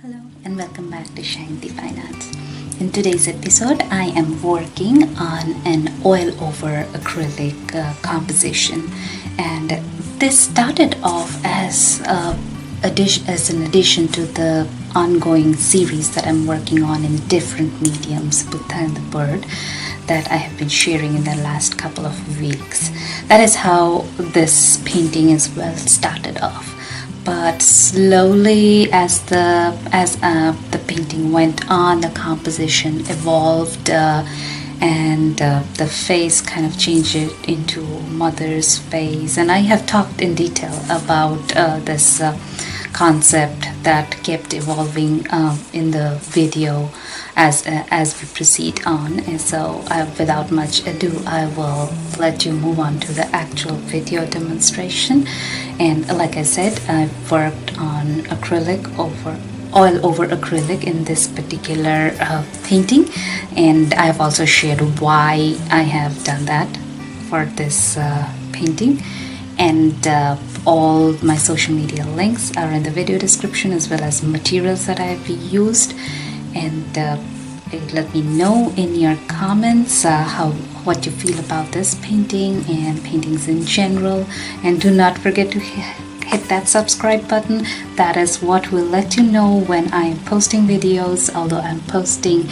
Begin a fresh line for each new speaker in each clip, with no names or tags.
Hello and welcome back to Shine the Fine Arts. In today's episode, I am working on an oil over acrylic composition, and this started off as an addition to the ongoing series that I'm working on in different mediums, Buddha and the Bird, that I have been sharing in the last couple of weeks. That is how this painting as well started off. But slowly, as the painting went on, the composition evolved, and the face kind of changed it into mother's face. And I have talked in detail about this concept that kept evolving in the video as we proceed on. And so without much ado, I will let you move on to the actual video demonstration. And like I said, I've worked on oil over acrylic in this particular painting, and I've also shared why I have done that for this painting. And all my social media links are in the video description, as well as materials that I've used. And let me know in your comments what you feel about this painting and paintings in general. And do not forget to hit that subscribe button. That is what will let you know when I am posting videos, although I'm posting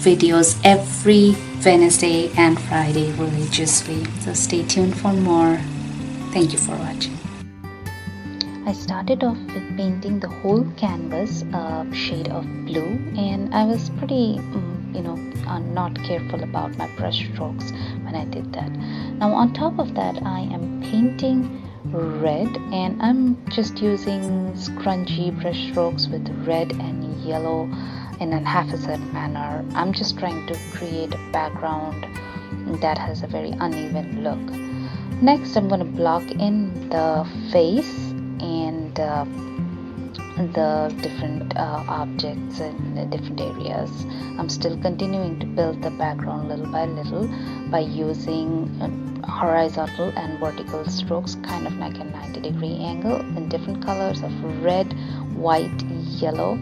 videos every Wednesday and Friday religiously. So stay tuned for more. Thank you for watching. I started off with painting the whole canvas a shade of blue, and I was pretty not careful about my brush strokes when I did that. Now on top of that, I am painting red, and I'm just using scrunchy brush strokes with red and yellow in a half-a-set manner. I'm just trying to create a background that has a very uneven look. Next, I'm going to block in the face and the different objects in the different areas. I'm still continuing to build the background little by little by using horizontal and vertical strokes, kind of like a 90-degree angle in different colors of red, white, yellow.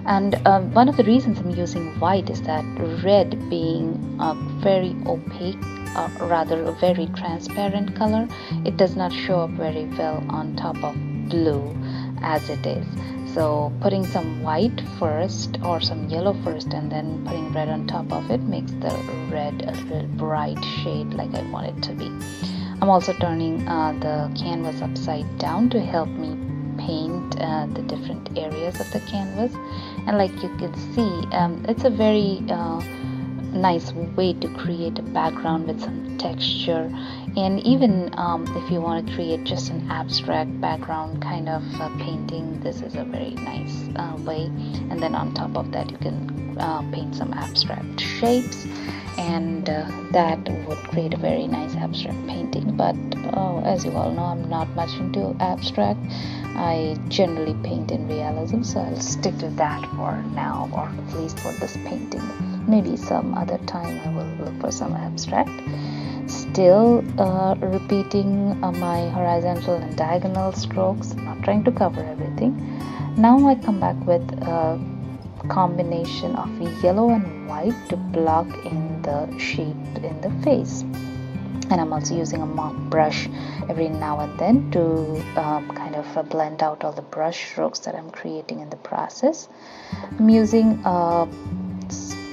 And one of the reasons I'm using white is that red, being a very opaque, rather a very transparent color, it does not show up very well on top of blue as it is. So putting some white first or some yellow first and then putting red on top of it makes the red a little bright shade like I want it to be. I'm also turning the canvas upside down to help me paint the different areas of the canvas. And like you can see, it's a very nice way to create a background with some texture. And even if you want to create just an abstract background kind of painting, this is a very nice way. And then on top of that, you can paint some abstract shapes, and that would create a very nice abstract painting. But as you all know, I'm not much into abstract. I generally paint in realism, so I'll stick to that for now, or at least for this painting. Maybe some other time I will look for some abstract. Still repeating my horizontal and diagonal strokes, not trying to cover everything. Now I come back with a combination of yellow and white to block in the shape in the face. And I'm also using a mop brush every now and then to kind of blend out all the brush strokes that I'm creating in the process. I'm using a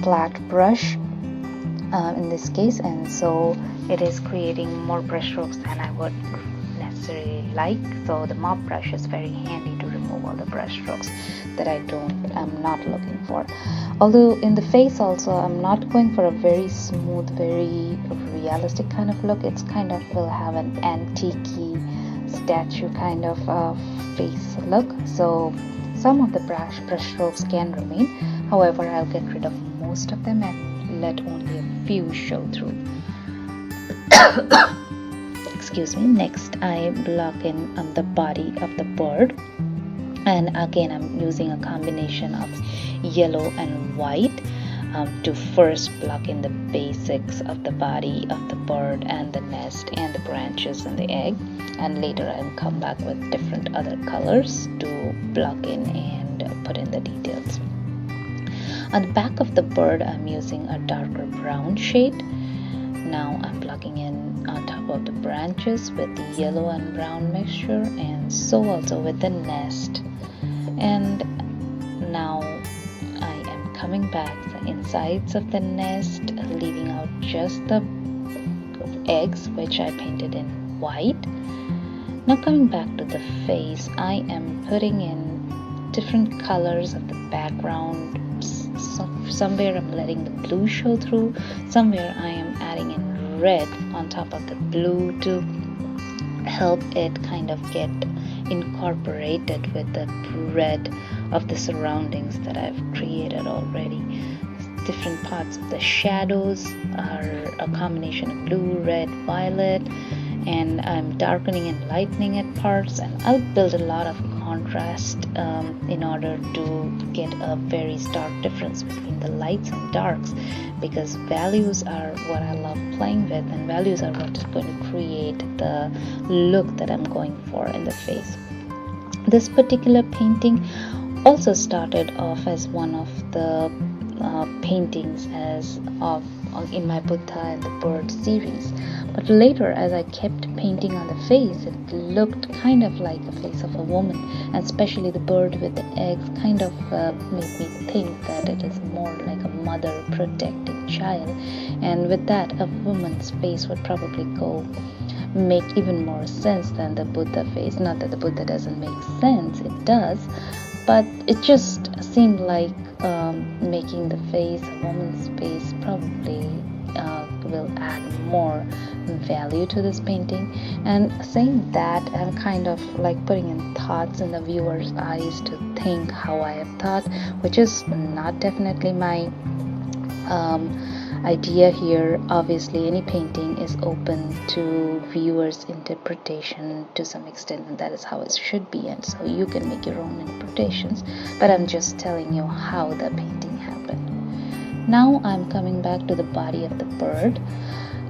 flat brush in this case, and so it is creating more brush strokes than I would necessarily like. So the mop brush is very handy to remove all the brush strokes that I'm not looking for. Although in the face also, I'm not going for a very smooth, very realistic kind of look. It's kind of will have an antique-y statue kind of face look. So some of the brush strokes can remain. However, I'll get rid of most of them and let only a few show through. Excuse me. Next, I block in on the body of the bird, and again I'm using a combination of yellow and white to first block in the basics of the body of the bird and the nest and the branches and the egg, and later I'll come back with different other colors to block in and put in the details. On the back of the bird, I'm using a darker brown shade. Now I'm plugging in on top of the branches with the yellow and brown mixture, and so also with the nest. And now I am coming back the insides of the nest, leaving out just the eggs, which I painted in white. Now coming back to the face, I am putting in different colors of the background. Somewhere I'm letting the blue show through, somewhere I am adding in red on top of the blue to help it kind of get incorporated with the red of the surroundings that I've created already. Different parts of the shadows are a combination of blue, red, violet, and I'm darkening and lightening at parts, and I'll build a lot of contrast in order to get a very stark difference between the lights and darks, because values are what I love playing with, and values are what's going to create the look that I'm going for in the face. This particular painting also started off as one of the paintings in my Buddha and the bird series, but later as I kept painting on the face, it looked kind of like a face of a woman, and especially the bird with the eggs kind of made me think that it is more like a mother protecting child, and with that a woman's face would probably make even more sense than the Buddha face. Not that the Buddha doesn't make sense, it does, but it just seemed like making the face, a woman's face, probably will add more value to this painting. And saying that, I'm kind of like putting in thoughts in the viewer's eyes to think how I have thought, which is not definitely my idea here. Obviously any painting is open to viewers' interpretation to some extent, and that is how it should be, and so you can make your own interpretations, but I'm just telling you how the painting happened. Now I'm coming back to the body of the bird.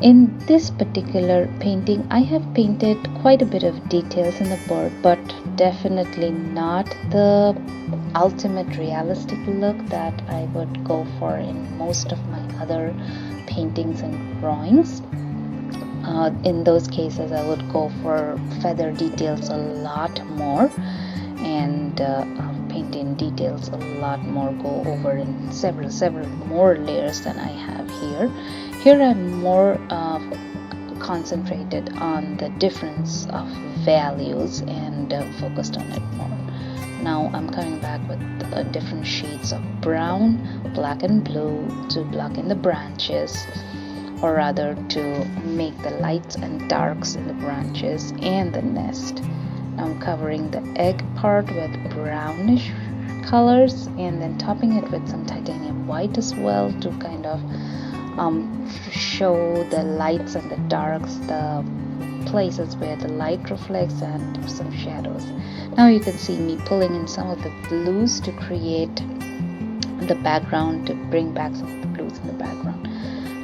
In this particular painting, I have painted quite a bit of details in the bird, but definitely not the ultimate realistic look that I would go for in most of my other paintings and drawings. In those cases, I would go for feather details a lot more, and paint in details a lot more, go over in several more layers than I have here. Here I'm more concentrated on the difference of values and focused on it more. Now I'm coming back with different shades of brown, black and blue to blacken the branches, or rather to make the lights and darks in the branches and the nest. I'm covering the egg part with brownish colors and then topping it with some titanium white as well to kind of show the lights and the darks, the places where the light reflects, and some shadows. Now you can see me pulling in some of the blues to create the background, to bring back some of the blues in the background.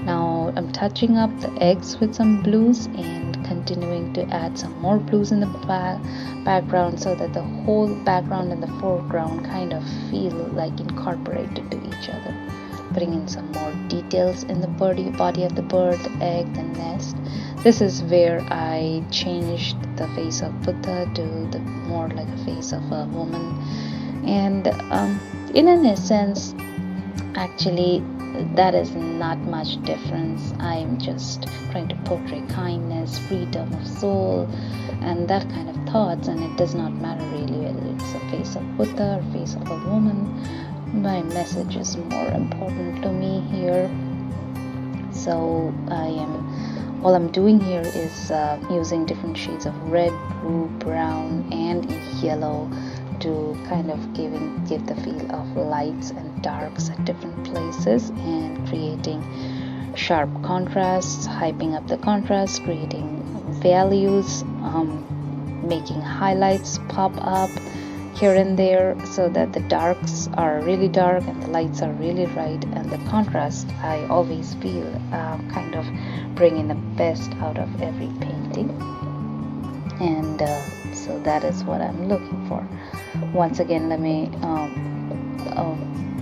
Now I'm touching up the eggs with some blues and continuing to add some more blues in the background so that the whole background and the foreground kind of feel like incorporated to each other. Putting in some more details in the body of the bird, the egg, the nest. This is where I changed the face of Buddha to the more like a face of a woman, and in an essence, actually, that is not much difference. I'm just trying to portray kindness, freedom of soul, and that kind of thoughts, and it does not matter really whether it's a face of Buddha or face of a woman. My message is more important to me here. So all I'm doing here is using different shades of red, blue, brown, and yellow to kind of give the feel of lights and darks at different places, and creating sharp contrasts, hyping up the contrast, creating values, making highlights pop up here and there so that the darks are really dark and the lights are really bright, and the contrast I always feel kind of bringing the best out of every painting, and so that is what I'm looking for. Once again, let me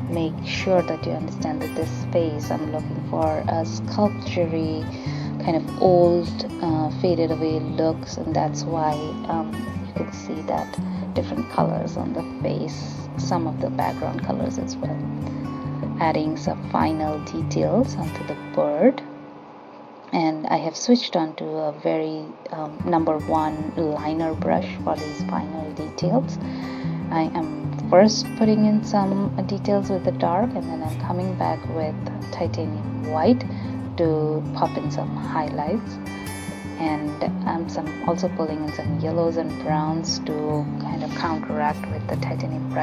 make sure that you understand that this space I'm looking for a sculpture-y kind of old faded away looks, and that's why you can see that different colors on the face, some of the background colors as well. Adding some final details onto the bird, and I have switched on to a very number 1 liner brush for these final details. I am first putting in some details with the dark, and then I'm coming back with titanium white to pop in some highlights, and I'm also pulling in some yellows and browns to kind of counteract with the titanium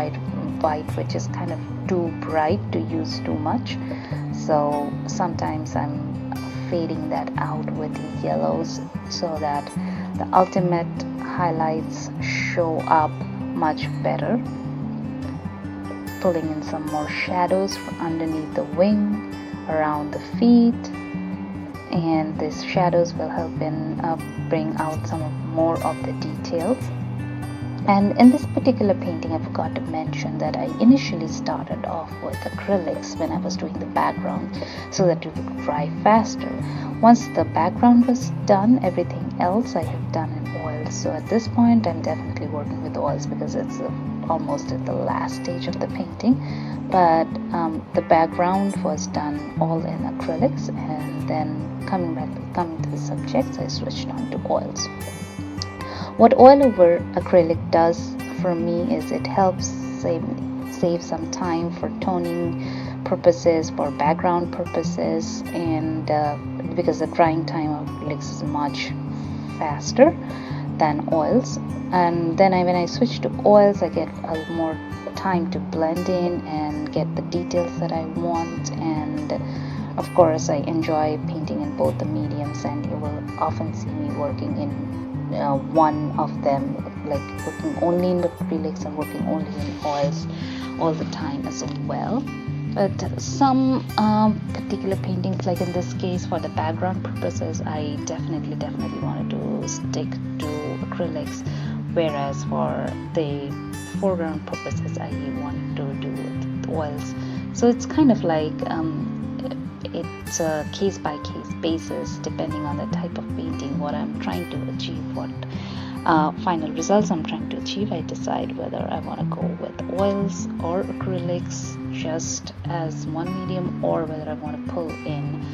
white, which is kind of too bright to use too much. So sometimes I'm fading that out with the yellows so that the ultimate highlights show up much better. Pulling in some more shadows from underneath the wing, around the feet, and these shadows will help in bring out some more of the details. And in this particular painting, I forgot to mention that I initially started off with acrylics when I was doing the background so that it would dry faster. Once the background was done, everything else I have done in oils. So at this point, I'm definitely working with oils because it's almost at the last stage of the painting. But the background was done all in acrylics, and then coming to the subjects, I switched on to oils. What oil over acrylic does for me is it helps save some time for toning purposes, for background purposes, and because the drying time of acrylics is much faster than oils. And then when I switch to oils, I get a little more time to blend in and get the details that I want. And of course, I enjoy painting in both the mediums, and you will often see me working in one of them, like working only in the acrylics and working only in oils all the time as well. But some particular paintings, like in this case for the background purposes, I definitely wanted to stick to acrylics, whereas for the foreground purposes I wanted to do with oils. So it's kind of like it's a case by case basis depending on the type of painting, what I'm trying to achieve, what final results I'm trying to achieve. I decide whether I want to go with oils or acrylics just as one medium, or whether I want to pull in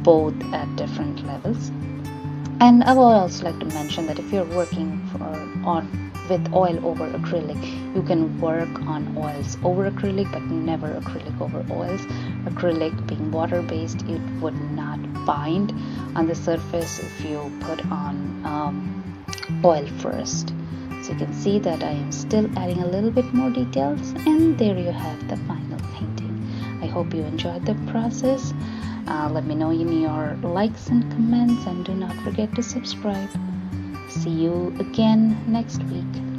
both at different levels. And I would also like to mention that if you're working with oil over acrylic, you can work on oils over acrylic but never acrylic over oils. Acrylic being water based, it would not bind on the surface if you put on oil first. So you can see that I am still adding a little bit more details, and there you have the final painting. I hope you enjoyed the process. Let me know in your likes and comments, and do not forget to subscribe. See you again next week.